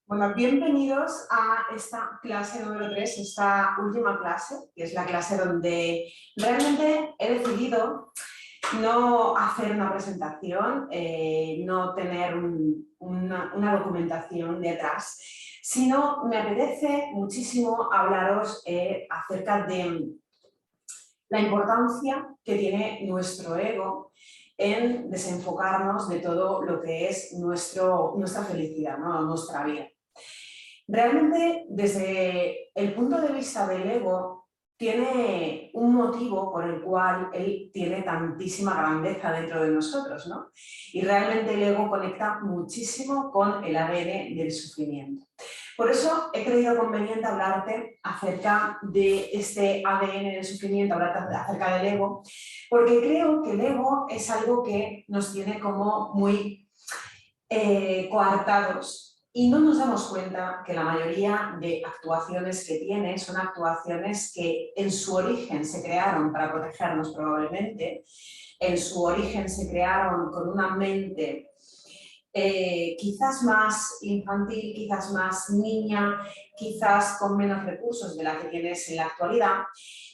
Bueno, bienvenidos a esta clase número 3, esta última clase, que es la clase donde realmente he decidido no hacer una presentación, no tener una documentación detrás, sino me apetece muchísimo hablaros acerca de la importancia que tiene nuestro ego en desenfocarnos de todo lo que es nuestra felicidad, ¿no? Nuestra vida. Realmente, desde el punto de vista del ego, tiene un motivo por el cual él tiene tantísima grandeza dentro de nosotros, ¿no? Y realmente el ego conecta muchísimo con el ADN del sufrimiento. Por eso he creído conveniente hablarte acerca de este ADN del sufrimiento, hablarte acerca del ego, porque creo que el ego es algo que nos tiene como muy coartados y no nos damos cuenta que la mayoría de actuaciones que tiene son actuaciones que en su origen se crearon para protegernos probablemente, en su origen se crearon con una mente quizás más infantil, quizás más niña, quizás con menos recursos de la que tienes en la actualidad,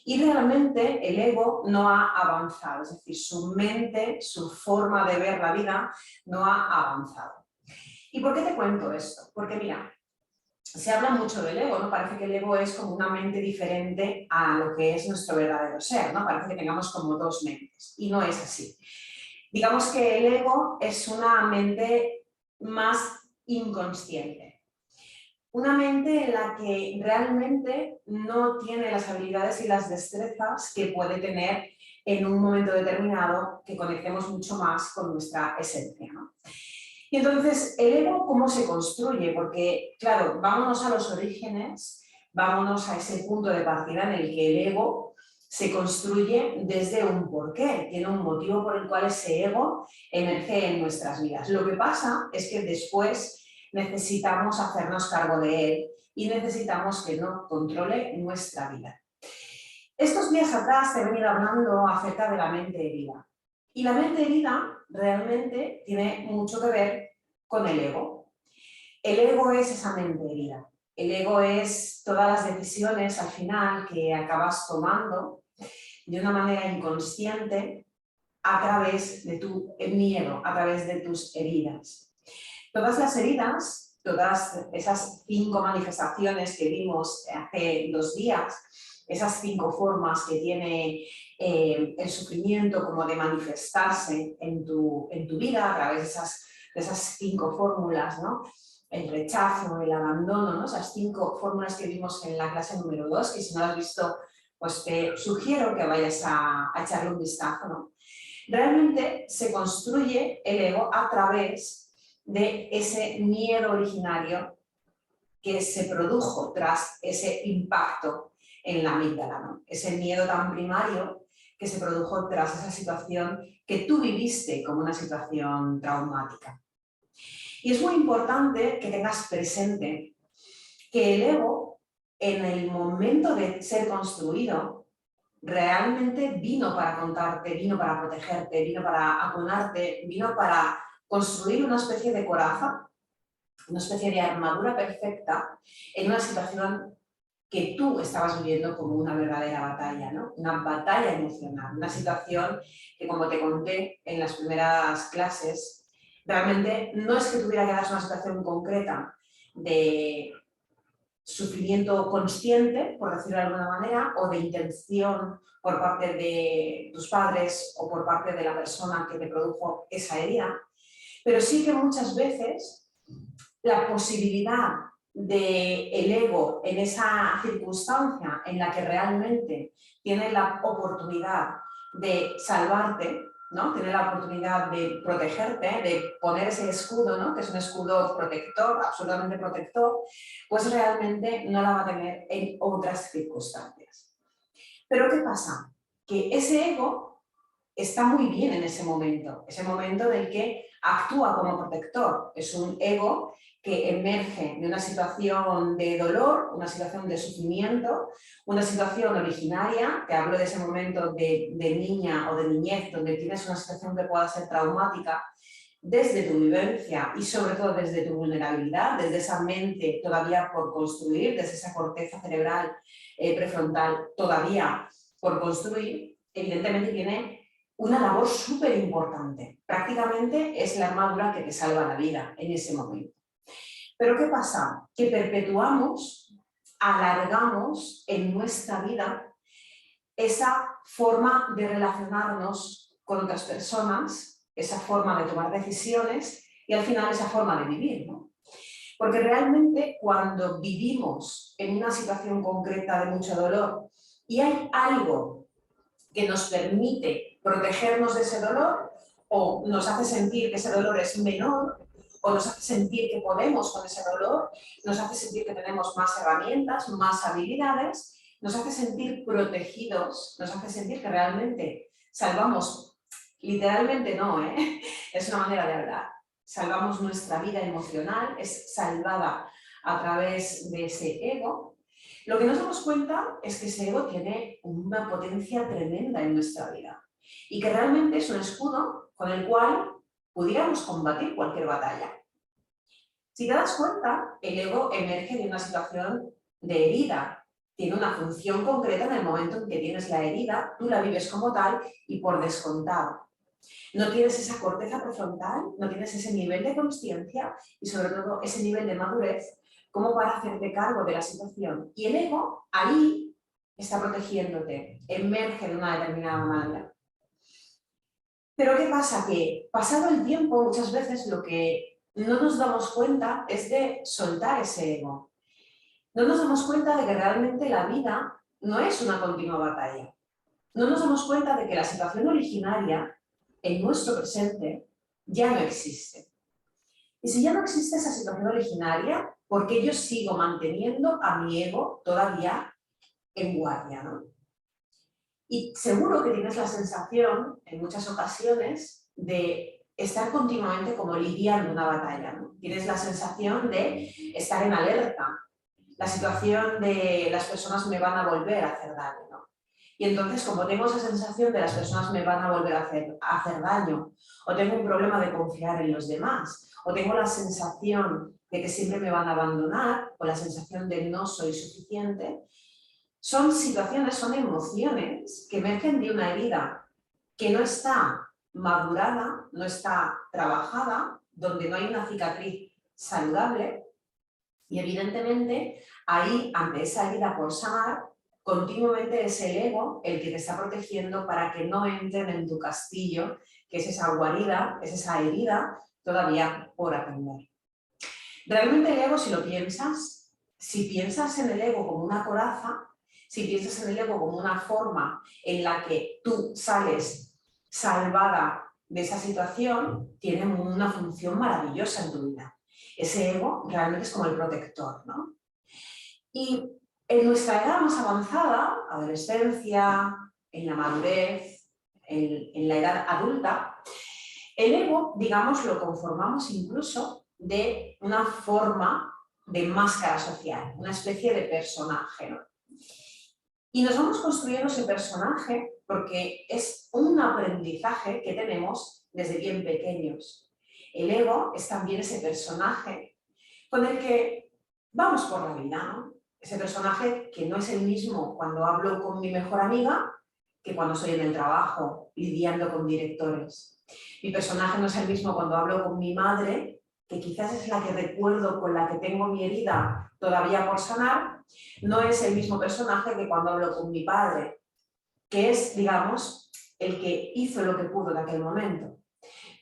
y realmente el ego no ha avanzado, es decir, su mente, su forma de ver la vida no ha avanzado. ¿Y por qué te cuento esto? Porque mira, se habla mucho del ego, ¿no? Parece que el ego es como una mente diferente a lo que es nuestro verdadero ser, ¿no? Parece que tengamos como dos mentes, y no es así. Digamos que el ego es una mente más inconsciente. Una mente en la que realmente no tiene las habilidades y las destrezas que puede tener en un momento determinado que conectemos mucho más con nuestra esencia, ¿no? Y entonces, ¿el ego cómo se construye? Porque, claro, vámonos a los orígenes, vámonos a ese punto de partida en el que el ego se construye desde un porqué, tiene un motivo por el cual ese ego emerge en nuestras vidas. Lo que pasa es que después necesitamos hacernos cargo de él y necesitamos que no controle nuestra vida. Estos días atrás he venido hablando acerca de la mente herida. Y la mente herida realmente tiene mucho que ver con el ego. El ego es esa mente herida. El ego es todas las decisiones al final que acabas tomando de una manera inconsciente a través de tu miedo, a través de tus heridas. Todas las heridas, todas esas 5 manifestaciones que vimos hace 2 días, esas 5 formas que tiene el sufrimiento como de manifestarse en tu vida a través de esas 5 fórmulas, ¿no? El rechazo, el abandono, ¿no? Esas 5 fórmulas que vimos en la clase número 2, que si no lo has visto, pues te sugiero que vayas a echarle un vistazo, ¿no? Realmente se construye el ego a través de ese miedo originario que se produjo tras ese impacto en la amígdala, ¿no? Ese miedo tan primario que se produjo tras esa situación que tú viviste como una situación traumática. Y es muy importante que tengas presente que el ego, en el momento de ser construido, realmente vino para contarte, vino para protegerte, vino para acunarte, vino para construir una especie de coraza, una especie de armadura perfecta en una situación que tú estabas viviendo como una verdadera batalla, ¿no? Una batalla emocional, una situación que, como te conté en las primeras clases, realmente no es que tuviera que darse una situación concreta de sufrimiento consciente, por decirlo de alguna manera, o de intención por parte de tus padres o por parte de la persona que te produjo esa herida, pero sí que muchas veces la posibilidad del ego en esa circunstancia en la que realmente tiene la oportunidad de salvarte, ¿no? Tiene la oportunidad de protegerte, de poner ese escudo, ¿no? Que es un escudo protector, absolutamente protector, pues realmente no la va a tener en otras circunstancias. Pero ¿qué pasa? Que ese ego está muy bien en ese momento del que actúa como protector. Es un ego que emerge de una situación de dolor, una situación de sufrimiento, una situación originaria, que hablo de ese momento de niña o de niñez, donde tienes una situación que pueda ser traumática, desde tu vivencia y sobre todo desde tu vulnerabilidad, desde esa mente todavía por construir, desde esa corteza cerebral prefrontal todavía por construir, evidentemente tiene una labor súper importante. Prácticamente es la armadura que te salva la vida en ese momento. Pero ¿qué pasa? Que perpetuamos, alargamos en nuestra vida esa forma de relacionarnos con otras personas, esa forma de tomar decisiones y al final esa forma de vivir, ¿no? Porque realmente cuando vivimos en una situación concreta de mucho dolor y hay algo que nos permite protegernos de ese dolor o nos hace sentir que ese dolor es menor o nos hace sentir que podemos con ese dolor, nos hace sentir que tenemos más herramientas, más habilidades, nos hace sentir protegidos, nos hace sentir que realmente salvamos, literalmente no, es una manera de hablar, salvamos nuestra vida emocional, es salvada a través de ese ego. Lo que nos damos cuenta es que ese ego tiene una potencia tremenda en nuestra vida y que realmente es un escudo con el cual pudiéramos combatir cualquier batalla. Si te das cuenta, el ego emerge de una situación de herida, tiene una función concreta en el momento en que tienes la herida, tú la vives como tal y por descontado. No tienes esa corteza prefrontal, no tienes ese nivel de consciencia y sobre todo ese nivel de madurez como para hacerte cargo de la situación. Y el ego ahí está protegiéndote, emerge de una determinada manera. Pero ¿qué pasa? Que pasado el tiempo muchas veces lo que no nos damos cuenta es de soltar ese ego. No nos damos cuenta de que realmente la vida no es una continua batalla. No nos damos cuenta de que la situación originaria en nuestro presente ya no existe. Y si ya no existe esa situación originaria, ¿por qué yo sigo manteniendo a mi ego todavía en guardia, ¿no? Y seguro que tienes la sensación, en muchas ocasiones, de estar continuamente como lidiando una batalla, ¿no? Tienes la sensación de estar en alerta, la situación de las personas me van a volver a hacer daño, ¿no? Y entonces, como tengo esa sensación de las personas me van a volver a hacer daño, o tengo un problema de confiar en los demás, o tengo la sensación de que siempre me van a abandonar, o la sensación de no soy suficiente, son situaciones, son emociones que emergen de una herida que no está madurada, no está trabajada, donde no hay una cicatriz saludable y evidentemente ahí, ante esa herida por sanar, continuamente es el ego el que te está protegiendo para que no entren en tu castillo, que es esa guarida, es esa herida todavía por atender. Realmente el ego, si piensas en el ego como una coraza, si piensas en el ego como una forma en la que tú sales salvada de esa situación, tiene una función maravillosa en tu vida. Ese ego realmente es como el protector, ¿no? Y en nuestra edad más avanzada, adolescencia, en la madurez, en la edad adulta, el ego, digamos, lo conformamos incluso de una forma de máscara social, una especie de personaje, ¿no? Y nos vamos construyendo ese personaje porque es un aprendizaje que tenemos desde bien pequeños. El ego es también ese personaje con el que vamos por la vida, ¿no? Ese personaje que no es el mismo cuando hablo con mi mejor amiga que cuando estoy en el trabajo lidiando con directores. Mi personaje no es el mismo cuando hablo con mi madre, que quizás es la que recuerdo, con la que tengo mi herida todavía por sanar, no es el mismo personaje que cuando hablo con mi padre, que es, digamos, el que hizo lo que pudo en aquel momento.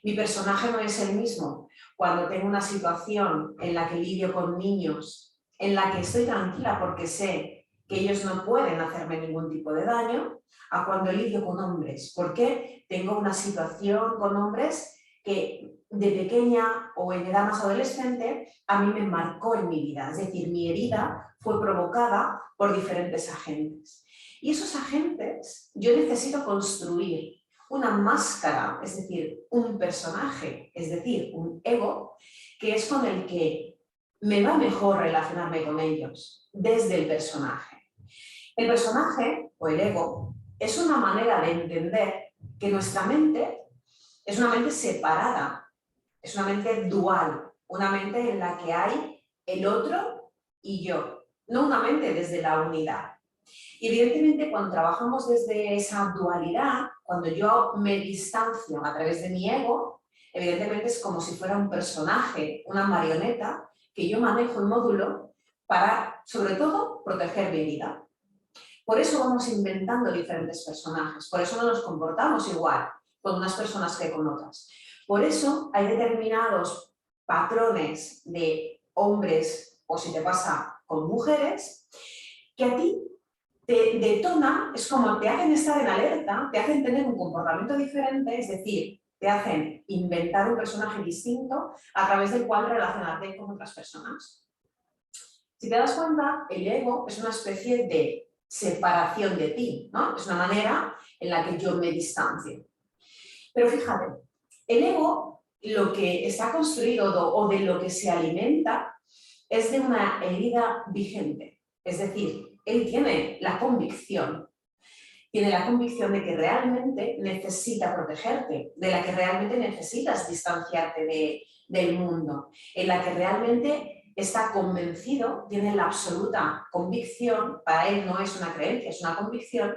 Mi personaje no es el mismo cuando tengo una situación en la que lidio con niños, en la que estoy tranquila porque sé que ellos no pueden hacerme ningún tipo de daño, a cuando lidio con hombres, porque tengo una situación con hombres que de pequeña o en edad más adolescente a mí me marcó en mi vida, es decir, mi herida fue provocada por diferentes agentes. Y esos agentes yo necesito construir una máscara, es decir, un personaje, es decir, un ego, que es con el que me va mejor relacionarme con ellos, desde el personaje. El personaje, o el ego, es una manera de entender que nuestra mente es una mente separada Es una mente dual, una mente en la que hay el otro y yo, no una mente desde la unidad. Y evidentemente cuando trabajamos desde esa dualidad, cuando yo me distancio a través de mi ego, evidentemente es como si fuera un personaje, una marioneta, que yo manejo en módulo para, sobre todo, proteger mi vida. Por eso vamos inventando diferentes personajes, por eso no nos comportamos igual con unas personas que con otras. Por eso hay determinados patrones de hombres, o si te pasa con mujeres, que a ti te detonan, es como te hacen estar en alerta, te hacen tener un comportamiento diferente, es decir, te hacen inventar un personaje distinto a través del cual relacionarte con otras personas. Si te das cuenta, el ego es una especie de separación de ti, ¿no? Es una manera en la que yo me distancio. Pero fíjate, el ego, lo que está construido o de lo que se alimenta, es de una herida vigente. Es decir, él tiene la convicción de que realmente necesita protegerte, de la que realmente necesitas distanciarte del mundo, en la que realmente está convencido, tiene la absoluta convicción, para él no es una creencia, es una convicción,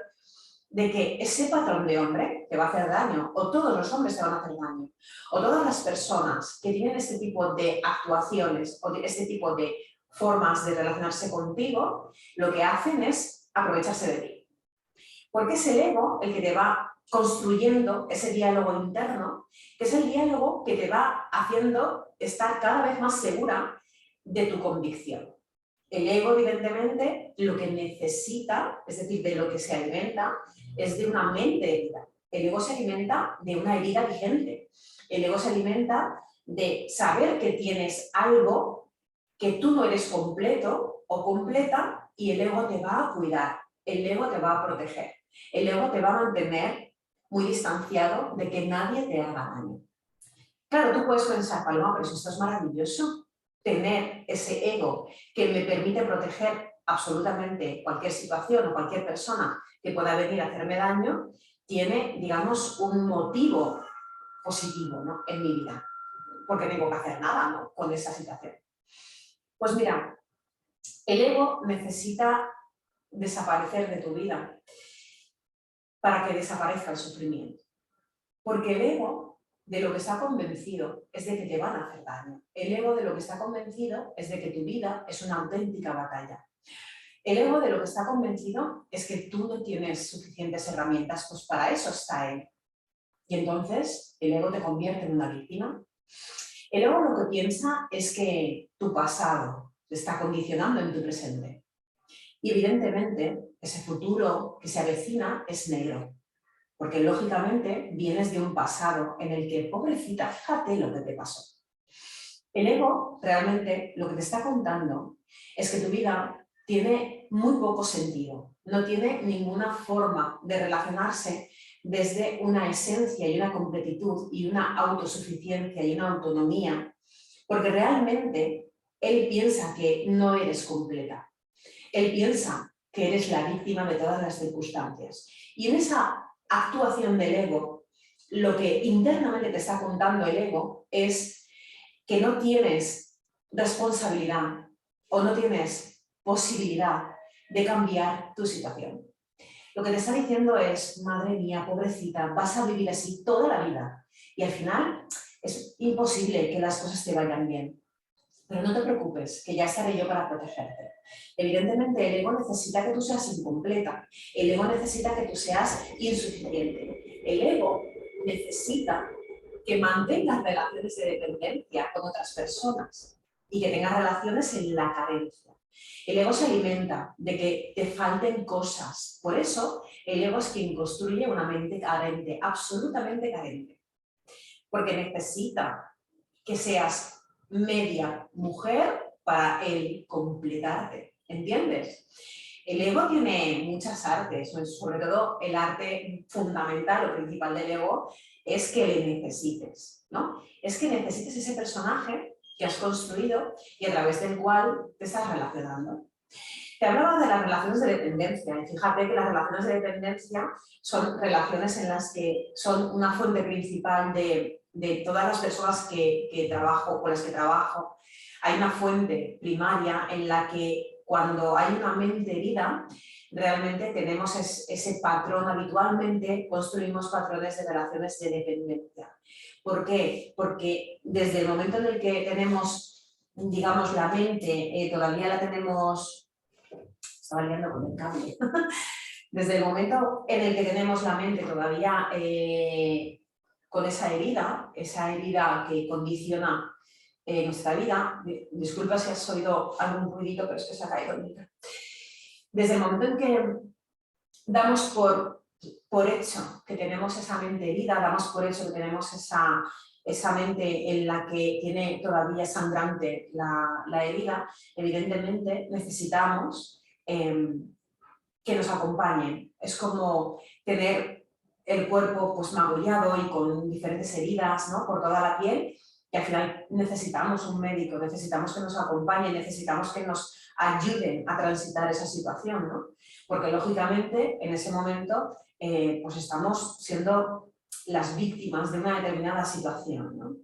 de que ese patrón de hombre te va a hacer daño, o todos los hombres te van a hacer daño, o todas las personas que tienen este tipo de actuaciones o de este tipo de formas de relacionarse contigo, lo que hacen es aprovecharse de ti. Porque es el ego el que te va construyendo ese diálogo interno, que es el diálogo que te va haciendo estar cada vez más segura de tu convicción. El ego, evidentemente, lo que necesita, es decir, de lo que se alimenta, es de una mente herida. El ego se alimenta de una herida vigente. El ego se alimenta de saber que tienes algo, que tú no eres completo o completa, y el ego te va a cuidar, el ego te va a proteger, el ego te va a mantener muy distanciado de que nadie te haga daño. Claro, tú puedes pensar, Paloma, pero esto es maravilloso, tener ese ego que me permite proteger absolutamente cualquier situación o cualquier persona que pueda venir a hacerme daño, tiene, digamos, un motivo positivo, ¿no?, en mi vida, porque tengo que hacer nada, ¿no?, con esa situación. Pues mira, el ego necesita desaparecer de tu vida para que desaparezca el sufrimiento. Porque el ego de lo que está convencido es de que te van a hacer daño. El ego de lo que está convencido es de que tu vida es una auténtica batalla. El ego de lo que está convencido es que tú no tienes suficientes herramientas, pues para eso está él. Y entonces el ego te convierte en una víctima. El ego lo que piensa es que tu pasado te está condicionando en tu presente. Y evidentemente ese futuro que se avecina es negro. Porque lógicamente vienes de un pasado en el que, pobrecita, fíjate lo que te pasó. El ego realmente lo que te está contando es que tu vida tiene muy poco sentido, no tiene ninguna forma de relacionarse desde una esencia y una completitud y una autosuficiencia y una autonomía, porque realmente él piensa que no eres completa. Él piensa que eres la víctima de todas las circunstancias. Y en esa actuación del ego, lo que internamente te está contando el ego es que no tienes responsabilidad o no tienes posibilidad de cambiar tu situación. Lo que te está diciendo es, madre mía, pobrecita, vas a vivir así toda la vida y al final es imposible que las cosas te vayan bien. Pero no te preocupes, que ya estaré yo para protegerte. Evidentemente, el ego necesita que tú seas incompleta. El ego necesita que tú seas insuficiente. El ego necesita que mantengas relaciones de dependencia con otras personas y que tengas relaciones en la carencia. El ego se alimenta de que te falten cosas. Por eso, el ego es quien construye una mente carente, absolutamente carente. Porque necesita que seas media mujer para él completarte, ¿entiendes? El ego tiene muchas artes, sobre todo el arte fundamental o principal del ego es que le necesites, ¿no? Es que necesites ese personaje que has construido y a través del cual te estás relacionando. Te hablaba de las relaciones de dependencia y fíjate que las relaciones de dependencia son relaciones en las que son una fuente principal de de todas las personas con las que trabajo, hay una fuente primaria en la que cuando hay una mente herida, realmente tenemos ese patrón, habitualmente construimos patrones de relaciones de dependencia. ¿Por qué? Porque desde el momento en el que tenemos, digamos, la mente, todavía la tenemos, estaba liando con el cable, desde el momento en el que tenemos la mente todavía con esa herida que condiciona nuestra vida, disculpa si has oído algún ruidito, pero es que se ha caído el micro. Desde el momento en que damos por hecho que tenemos esa mente herida, damos por hecho que tenemos esa mente en la que tiene todavía sangrante la herida, evidentemente necesitamos que nos acompañen. Es como tener el cuerpo pues magullado y con diferentes heridas, ¿no?, por toda la piel, y al final necesitamos un médico, necesitamos que nos acompañe, necesitamos que nos ayuden a transitar esa situación, ¿no? Porque lógicamente en ese momento pues estamos siendo las víctimas de una determinada situación, ¿no?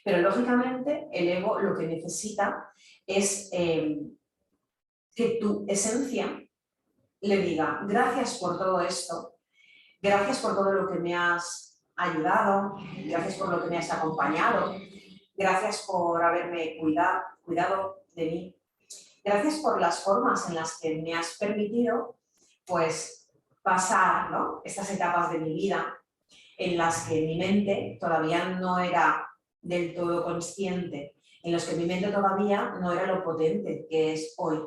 Pero lógicamente el ego lo que necesita es que tu esencia le diga: gracias por todo esto, gracias por todo lo que me has ayudado, gracias por lo que me has acompañado, gracias por haberme cuidado de mí, gracias por las formas en las que me has permitido pues pasar, ¿no?, estas etapas de mi vida en las que mi mente todavía no era del todo consciente, en los que mi mente todavía no era lo potente que es hoy.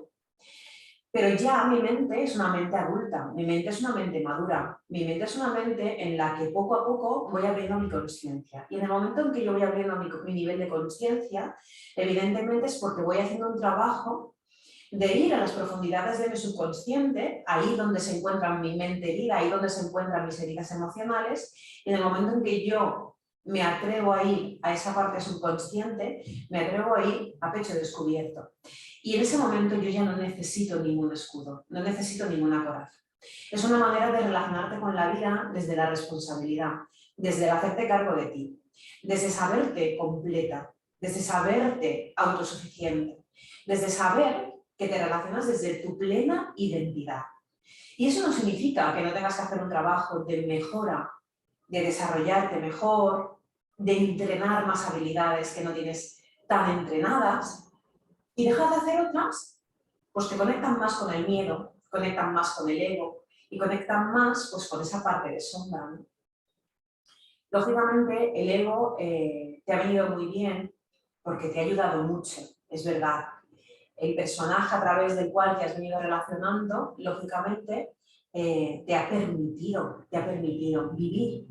Pero ya mi mente es una mente adulta, mi mente es una mente madura, mi mente es una mente en la que poco a poco voy abriendo mi conciencia. Y en el momento en que yo voy abriendo mi nivel de conciencia, evidentemente es porque voy haciendo un trabajo de ir a las profundidades de mi subconsciente, ahí donde se encuentra mi mente herida, ahí donde se encuentran mis heridas emocionales, y en el momento en que yo me atrevo a ir a esa parte subconsciente, me atrevo a ir a pecho descubierto. Y en ese momento yo ya no necesito ningún escudo, no necesito ninguna coraza. Es una manera de relacionarte con la vida desde la responsabilidad, desde el hacerte cargo de ti, desde saberte completa, desde saberte autosuficiente, desde saber que te relacionas desde tu plena identidad. Y eso no significa que no tengas que hacer un trabajo de mejora, de desarrollarte mejor, de entrenar más habilidades que no tienes tan entrenadas, y dejar de hacer otras, pues que conectan más con el miedo, conectan más con el ego y conectan más pues con esa parte de sombra, ¿no? Lógicamente el ego te ha venido muy bien porque te ha ayudado mucho, es verdad. El personaje a través del cual te has venido relacionando, lógicamente, te ha permitido vivir.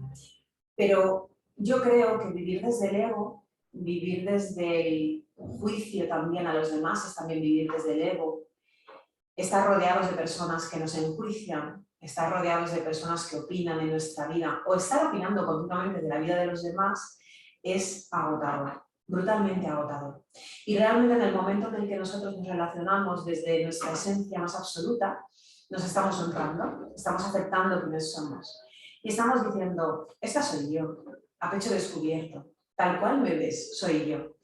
Pero yo creo que vivir desde el ego, vivir desde el juicio también a los demás, es también vivir desde el ego. Estar rodeados de personas que nos enjuician, estar rodeados de personas que opinan en nuestra vida o estar opinando continuamente de la vida de los demás es agotador, brutalmente agotador. Y realmente en el momento en el que nosotros nos relacionamos desde nuestra esencia más absoluta, nos estamos honrando, estamos aceptando quiénes somos. Y estamos diciendo: esta soy yo, a pecho descubierto, tal cual me ves, soy yo.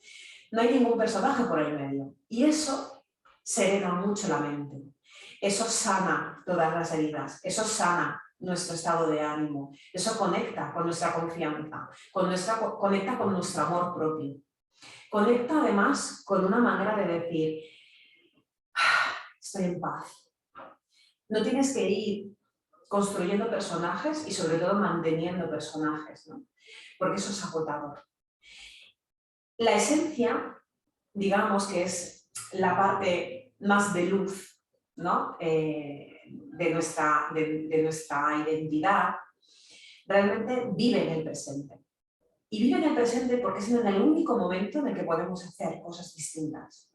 No hay ningún personaje por el medio. Y eso serena mucho la mente. Eso sana todas las heridas, eso sana nuestro estado de ánimo, eso conecta con nuestra confianza, conecta con nuestro amor propio. Conecta además con una manera de decir: estoy en paz. No tienes que ir construyendo personajes y sobre todo manteniendo personajes, ¿no? Porque eso es agotador. La esencia, digamos que es la parte más de luz, ¿no?, de nuestra identidad, realmente vive en el presente. Y vive en el presente porque es en el único momento en el que podemos hacer cosas distintas.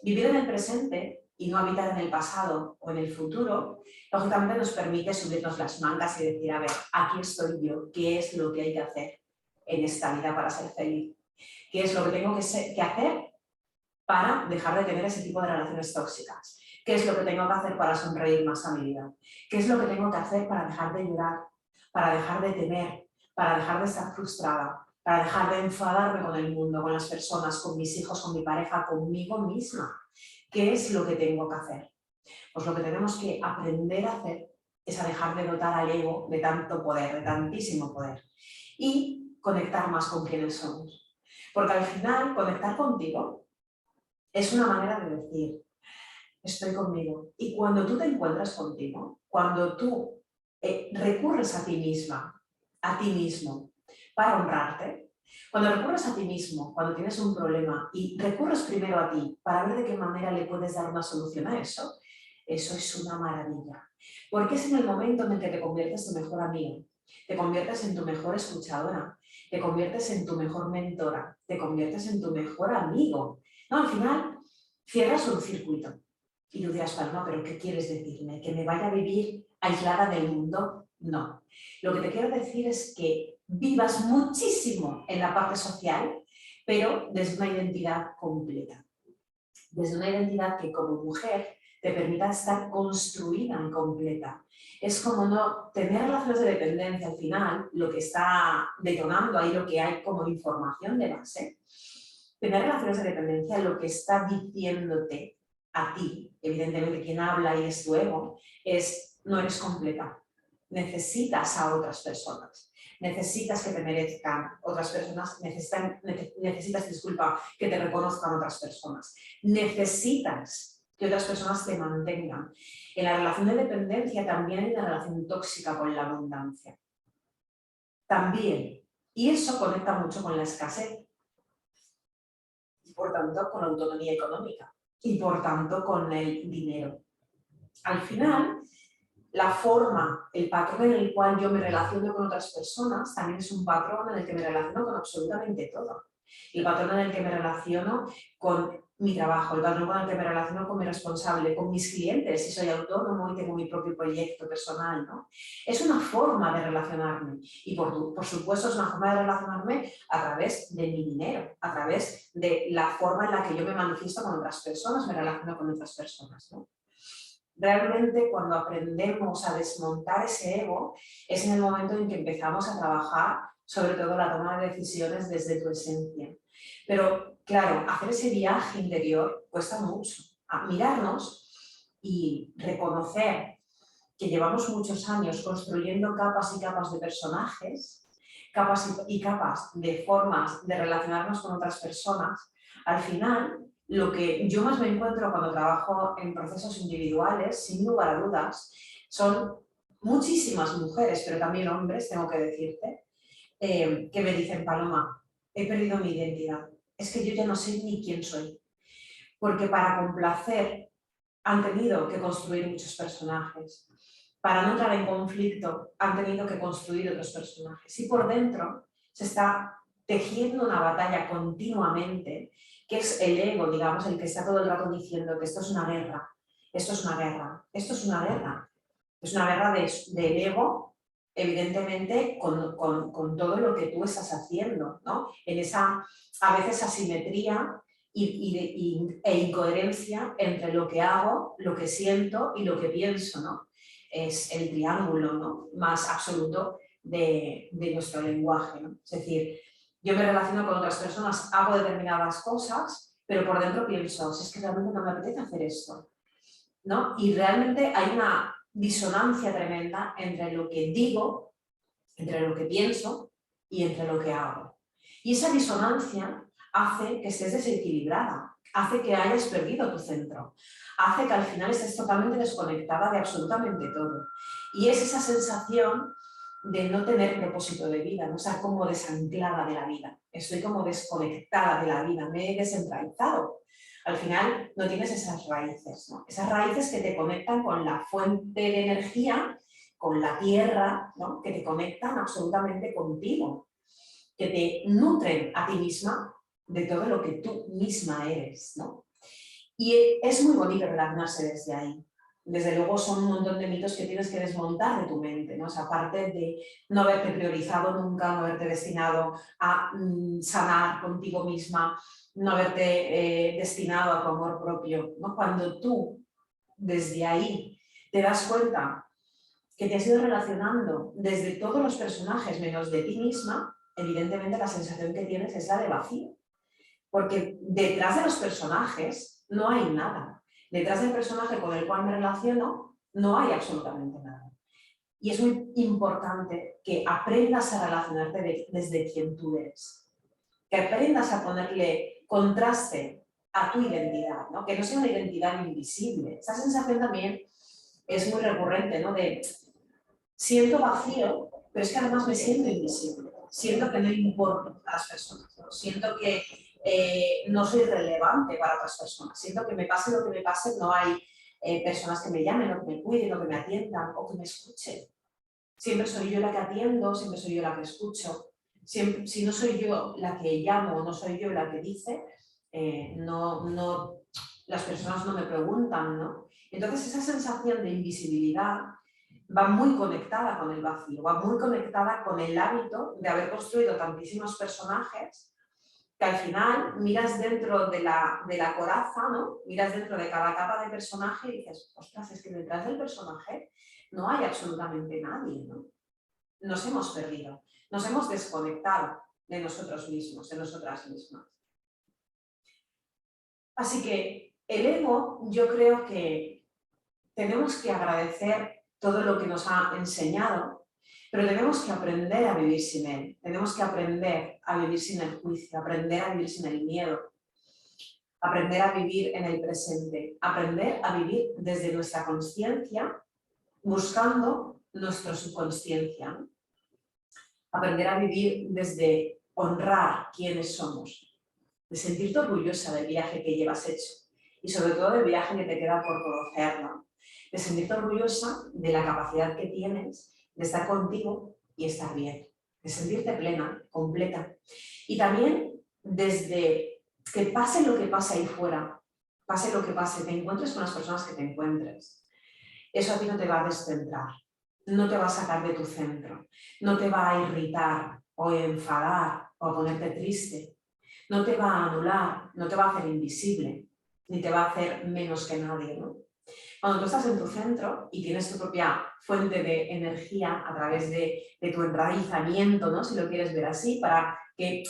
Vivir en el presente y no habitar en el pasado o en el futuro, lógicamente nos permite subirnos las mangas y decir: a ver, aquí estoy yo, ¿qué es lo que hay que hacer en esta vida para ser feliz? ¿Qué es lo que tengo que hacer para dejar de tener ese tipo de relaciones tóxicas? ¿Qué es lo que tengo que hacer para sonreír más a mi vida? ¿Qué es lo que tengo que hacer para dejar de llorar, para dejar de temer, para dejar de estar frustrada, para dejar de enfadarme con el mundo, con las personas, con mis hijos, con mi pareja, conmigo misma. ¿Qué es lo que tengo que hacer? Pues lo que tenemos que aprender a hacer es a dejar de dotar al ego de tanto poder, de tantísimo poder, y conectar más con quienes somos. Porque al final, conectar contigo es una manera de decir, estoy conmigo. Y cuando tú te encuentras contigo, cuando tú recurres a ti misma, a ti mismo, para honrarte, cuando recurres a ti mismo, cuando tienes un problema y recurres primero a ti para ver de qué manera le puedes dar una solución a eso, eso es una maravilla. Porque es en el momento en el que te conviertes en tu mejor amigo, te conviertes en tu mejor escuchadora, te conviertes en tu mejor mentora, te conviertes en tu mejor amigo. No, al final, cierras un circuito. Y tú dirás, Paloma, ¿pero qué quieres decirme? ¿Que me vaya a vivir aislada del mundo? No. Lo que te quiero decir es que vivas muchísimo en la parte social, pero desde una identidad completa. Desde una identidad que como mujer te permita estar construida en completa. Es como no tener relaciones de dependencia al final, lo que está detonando ahí, lo que hay como información de base. Tener relaciones de dependencia, lo que está diciéndote a ti, evidentemente quien habla y es tu ego, es no eres completa. Necesitas a otras personas. Necesitas que te merezcan otras personas, necesitas, disculpa, que te reconozcan otras personas. Necesitas que otras personas te mantengan. En la relación de dependencia también hay una relación tóxica con la abundancia. También. Y eso conecta mucho con la escasez. Y por tanto con la autonomía económica. Y por tanto con el dinero. Al final, la forma, el patrón en el cual yo me relaciono con otras personas también es un patrón en el que me relaciono con absolutamente todo. El patrón en el que me relaciono con mi trabajo, el patrón con el que me relaciono con mi responsable, con mis clientes, si soy autónomo y tengo mi propio proyecto personal, ¿no? Es una forma de relacionarme y por supuesto es una forma de relacionarme a través de mi dinero, a través de la forma en la que yo me manifiesto con otras personas, me relaciono con otras personas, ¿no? Realmente cuando aprendemos a desmontar ese ego es en el momento en que empezamos a trabajar sobre todo la toma de decisiones desde tu esencia. Pero claro, hacer ese viaje interior cuesta mucho. A mirarnos y reconocer que llevamos muchos años construyendo capas y capas de personajes, capas y capas de formas de relacionarnos con otras personas, al final lo que yo más me encuentro cuando trabajo en procesos individuales, sin lugar a dudas, son muchísimas mujeres, pero también hombres, tengo que decirte, que me dicen, Paloma, he perdido mi identidad, es que yo ya no sé ni quién soy, porque para complacer han tenido que construir muchos personajes, para no entrar en conflicto han tenido que construir otros personajes, y por dentro se está tejiendo una batalla continuamente, que es el ego, digamos, el que está todo el rato diciendo que esto es una guerra, esto es una guerra, esto es una guerra. Es una guerra del ego, evidentemente, con todo lo que tú estás haciendo, ¿no? En esa, a veces, asimetría e incoherencia entre lo que hago, lo que siento y lo que pienso, ¿no? Es el triángulo, ¿no?, más absoluto de nuestro lenguaje, ¿no? Es decir, yo me relaciono con otras personas, hago determinadas cosas, pero por dentro pienso, si es que realmente no me apetece hacer esto, ¿no? Y realmente hay una disonancia tremenda entre lo que digo, entre lo que pienso y entre lo que hago. Y esa disonancia hace que estés desequilibrada, hace que hayas perdido tu centro, hace que al final estés totalmente desconectada de absolutamente todo. Y es esa sensación de no tener propósito de vida, no estar como desanclada de la vida. Estoy como desconectada de la vida, me he descentralizado. Al final no tienes esas raíces, ¿no? Esas raíces que te conectan con la fuente de energía, con la tierra, ¿no?, que te conectan absolutamente contigo, que te nutren a ti misma de todo lo que tú misma eres, ¿no? Y es muy bonito relacionarse desde ahí. Desde luego son un montón de mitos que tienes que desmontar de tu mente, ¿no? O sea, aparte de no haberte priorizado nunca, no haberte destinado a sanar contigo misma, no haberte destinado a tu amor propio, ¿no? Cuando tú, desde ahí, te das cuenta que te has ido relacionando desde todos los personajes menos de ti misma, evidentemente la sensación que tienes es la de vacío. Porque detrás de los personajes no hay nada. Detrás del personaje con el cual me relaciono no hay absolutamente nada. Y es muy importante que aprendas a relacionarte desde quien tú eres. Que aprendas a ponerle contraste a tu identidad, ¿no? Que no sea una identidad invisible. Esa sensación también es muy recurrente, ¿no? De siento vacío, pero es que además me siento invisible. Siento que no importo a las personas, ¿no? Siento que no soy relevante para otras personas. Siento que me pase lo que me pase, no hay personas que me llamen o que me cuiden o que me atiendan o que me escuchen. Siempre soy yo la que atiendo, siempre soy yo la que escucho. Siempre, si no soy yo la que llamo o no soy yo la que dice, las personas no me preguntan, ¿no? Entonces esa sensación de invisibilidad va muy conectada con el vacío, va muy conectada con el hábito de haber construido tantísimos personajes que al final miras dentro de la coraza, ¿no? Miras dentro de cada capa de personaje y dices, ostras, es que detrás del personaje no hay absolutamente nadie, ¿no? Nos hemos perdido, nos hemos desconectado de nosotros mismos, de nosotras mismas. Así que el ego, yo creo que tenemos que agradecer todo lo que nos ha enseñado, pero tenemos que aprender a vivir sin él, tenemos que aprender a vivir sin el juicio, aprender a vivir sin el miedo, aprender a vivir en el presente, aprender a vivir desde nuestra consciencia, buscando nuestra subconsciencia, ¿no? Aprender a vivir desde honrar quiénes somos, de sentirte orgullosa del viaje que llevas hecho y sobre todo del viaje que te queda por conocer, ¿no? De sentirte orgullosa de la capacidad que tienes de estar contigo y estar bien, de sentirte plena, completa. Y también desde que pase lo que pase ahí fuera, pase lo que pase, te encuentres con las personas que te encuentres, eso a ti no te va a descentrar, no te va a sacar de tu centro, no te va a irritar o enfadar o a ponerte triste, no te va a anular, no te va a hacer invisible, ni te va a hacer menos que nadie, ¿no? Cuando tú estás en tu centro y tienes tu propia fuente de energía a través de tu enraizamiento, ¿no? Si lo quieres ver así, para que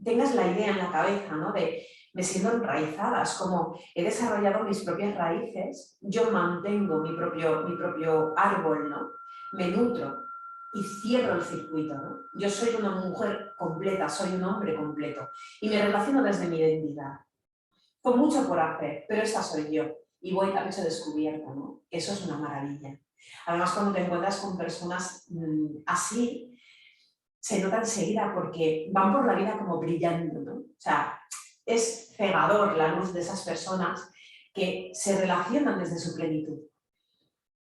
tengas la idea en la cabeza, ¿no? De me siento enraizada, es como he desarrollado mis propias raíces, yo mantengo mi propio árbol, ¿no? Me nutro y cierro el circuito, ¿no? Yo soy una mujer completa, soy un hombre completo y me relaciono desde mi identidad, con mucho por hacer, pero esta soy yo y voy a pecho descubierto, ¿no? Eso es una maravilla. Además, cuando te encuentras con personas así, se nota enseguida porque van por la vida como brillando, ¿no? O sea, es cegador la luz de esas personas que se relacionan desde su plenitud.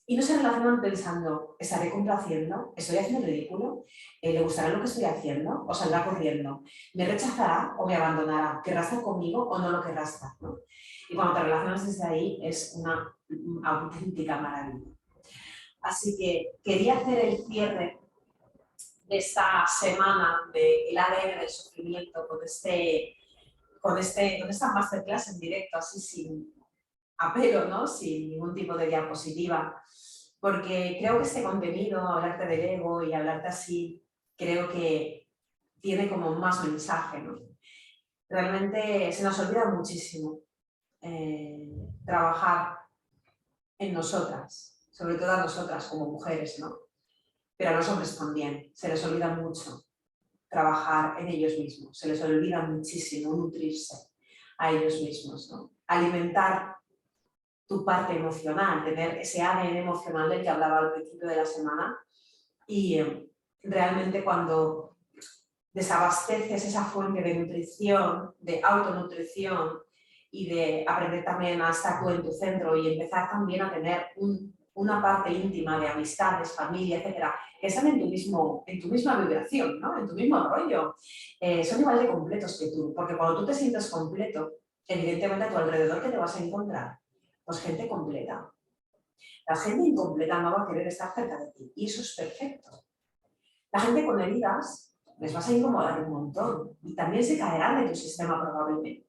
Y no se relacionan pensando, ¿estaré complaciendo? ¿Estoy haciendo el ridículo? ¿Le gustará lo que estoy haciendo? ¿O saldrá corriendo? ¿Me rechazará o me abandonará? ¿Querrá estar conmigo o no lo querrá estar, ¿no? Y cuando te relacionas desde ahí es una auténtica maravilla. Así que quería hacer el cierre de esta semana del ADN del sufrimiento con esta masterclass en directo, así sin apelo, ¿no? Sin ningún tipo de diapositiva, porque creo que este contenido, hablarte del ego y hablarte así, creo que tiene como más mensaje, ¿no? Realmente se nos olvida muchísimo trabajar en nosotras, sobre todo a nosotras como mujeres, ¿no? Pero a los hombres también, se les olvida mucho trabajar en ellos mismos, se les olvida muchísimo nutrirse a ellos mismos, ¿no? Alimentar tu parte emocional, tener ese ADN emocional del que hablaba al principio de la semana y realmente cuando desabasteces esa fuente de nutrición, de autonutrición y de aprender también a estar tú en tu centro y empezar también a tener una parte íntima de amistades, familia, etcétera, que están en tu misma vibración, ¿no? En tu mismo rollo. Son igual de completos que tú, porque cuando tú te sientes completo, evidentemente a tu alrededor, ¿qué te vas a encontrar? Pues gente completa. La gente incompleta no va a querer estar cerca de ti y eso es perfecto. La gente con heridas les vas a incomodar un montón y también se caerán de tu sistema probablemente.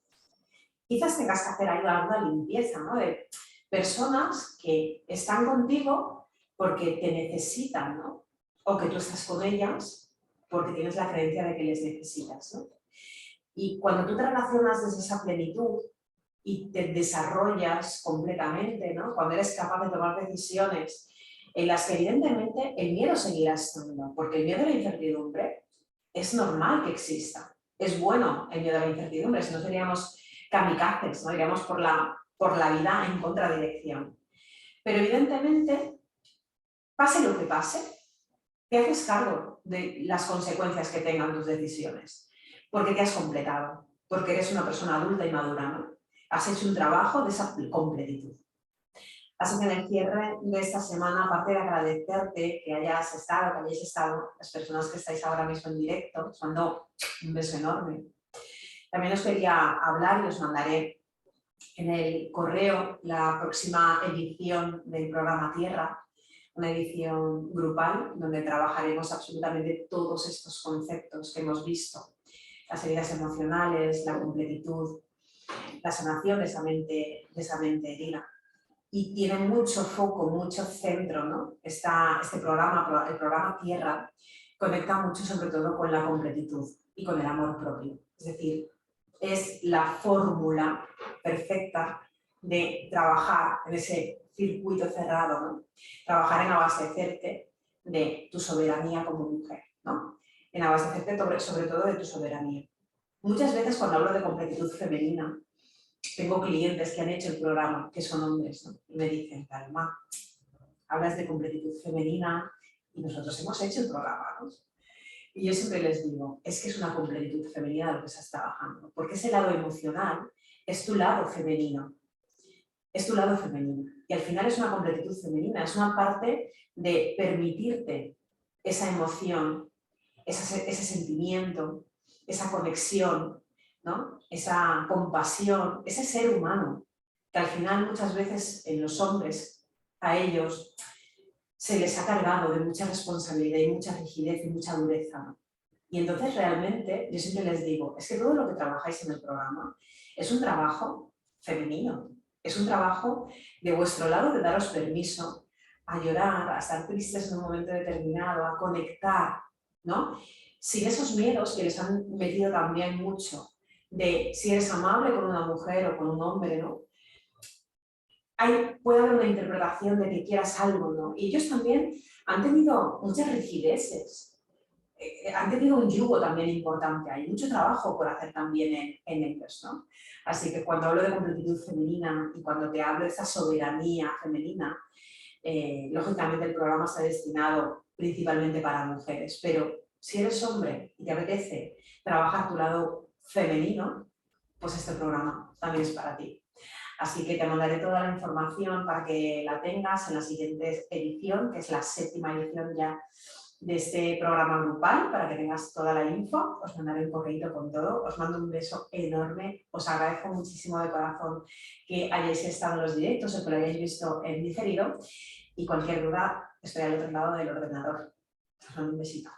Quizás tengas que hacer ahí alguna limpieza, ¿no? De personas que están contigo porque te necesitan, ¿no? O que tú estás con ellas porque tienes la creencia de que les necesitas, ¿no? Y cuando tú te relacionas desde esa plenitud y te desarrollas completamente, ¿no? Cuando eres capaz de tomar decisiones en las que evidentemente el miedo seguirá estando, porque el miedo a la incertidumbre es normal que exista. Es bueno el miedo a la incertidumbre, si no seríamos kamikazes, ¿no? Iríamos por la vida en contradirección. Pero evidentemente, pase lo que pase, te haces cargo de las consecuencias que tengan tus decisiones, porque te has completado, porque eres una persona adulta y madura, ¿no? Has hecho un trabajo de esa completitud. Así que en el cierre de esta semana, aparte de agradecerte que hayáis estado, las personas que estáis ahora mismo en directo, os mando un beso enorme. También os quería hablar y os mandaré en el correo la próxima edición del programa Tierra, una edición grupal donde trabajaremos absolutamente todos estos conceptos que hemos visto, las heridas emocionales, la completitud, la sanación de esa mente herida. Y tiene mucho foco, mucho centro, ¿no? Este programa, el programa Tierra, conecta mucho sobre todo con la completitud y con el amor propio. Es decir, es la fórmula perfecta de trabajar en ese circuito cerrado, ¿no? Trabajar en abastecerte de tu soberanía como mujer, ¿no? En abastecerte sobre todo de tu soberanía. Muchas veces cuando hablo de completitud femenina, tengo clientes que han hecho el programa, que son hombres, ¿no? Y me dicen, Paloma, hablas de completitud femenina y nosotros hemos hecho el programa, ¿no? Y yo siempre les digo, es que es una completitud femenina de lo que estás trabajando, porque ese lado emocional es tu lado femenino, es tu lado femenino. Y al final es una completitud femenina, es una parte de permitirte esa emoción, ese sentimiento, esa conexión, ¿no? Esa compasión, ese ser humano, que al final muchas veces en los hombres, a ellos se les ha cargado de mucha responsabilidad y mucha rigidez y mucha dureza, ¿no? Y entonces realmente yo siempre les digo, es que todo lo que trabajáis en el programa es un trabajo femenino, es un trabajo de vuestro lado de daros permiso a llorar, a estar tristes en un momento determinado, a conectar, ¿no? Sin esos miedos que les han metido también mucho, de si eres amable con una mujer o con un hombre, ¿no? Puede haber una interpretación de que quieras algo, ¿no? Y ellos también han tenido muchas rigideces, han tenido un yugo también importante, hay mucho trabajo por hacer también en ellos, ¿no? Así que cuando hablo de completitud femenina y cuando te hablo de esa soberanía femenina, lógicamente el programa está destinado principalmente para mujeres, pero si eres hombre y te apetece trabajar tu lado femenino, pues este programa también es para ti. Así que te mandaré toda la información para que la tengas en la siguiente edición, que es la 7ª edición ya de este programa grupal, para que tengas toda la info. Os mandaré un correo con todo. Os mando un beso enorme. Os agradezco muchísimo de corazón que hayáis estado en los directos o que lo hayáis visto en diferido. Y cualquier duda, estoy al otro lado del ordenador. Os mando un besito.